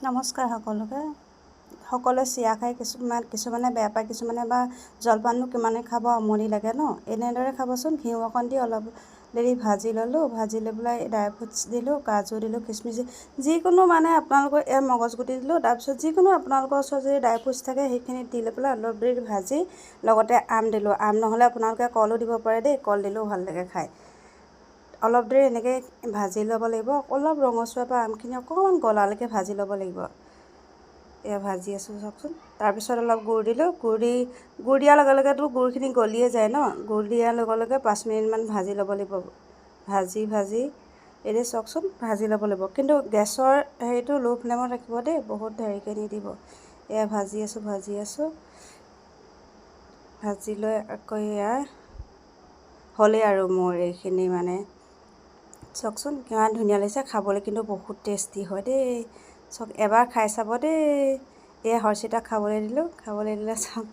নমস্কাৰ সকলোৱে চিৰা খাই কিছুমানে বেয়া পায়, কিছুমানে বা জলপাননো কিমানে খাব, আমনি লাগে ন। এনেদৰে খাবচোন। ঘিউ অকণ দি অলপ দেৰি ভাজি ল'লোঁ, ভাজি লৈ পেলাই ড্ৰাই ফ্ৰুটছ দিলোঁ, কাজু দিলোঁ, কিচমিচ যিকোনো আপোনালোকৰ মগজগুটি দিলোঁ। তাৰপিছত যিকোনো আপোনালোকৰ ওচৰত যদি ড্ৰাই ফ্ৰুটছ থাকে সেইখিনি দি লৈ পেলাই অলপ দেৰি ভাজি লগতে আম দিলোঁ। আম নহ'লে আপোনালোকে কলো দিব পাৰে দেই, কল দিলেও ভাল লাগে খাই। অলপ দেৰি এনেকৈ ভাজি ল'ব লাগিব। অলপ ৰঙচুৱা পৰা আমখিনি অকণমান গলালৈকে ভাজি ল'ব লাগিব। এয়া ভাজি আছোঁ চাওকচোন। তাৰপিছত অলপ গুড় দিলোঁ। গুড় দিয়াৰ লগে লগেতো গুড়খিনি গলিয়ে যায় ন। গুড় দিয়াৰ লগে লগে 5 মিনিটমান ভাজি ল'ব লাগিব। ভাজি এতিয়া চাওকচোন, ভাজি ল'ব লাগিব। কিন্তু গেছৰ হেৰিটো ল' ফ্লেমত ৰাখিব দেই, বহুত হেৰিকৈ নিদিব। এয়া ভাজি আছোঁ ভাজি লৈ আকৌ এয়া হ'লেই আৰু মোৰ এইখিনি চাওকচোন কিমান ধুনীয়া লাগিছে। খাবলৈ কিন্তু বহুত টেষ্টি হয় দেই। চাওক, এবাৰ খাই চাব দেই। এয়া হৰ্ষিতাক খাবলৈ দিলোঁ। খাবলৈ দিলে চাওক।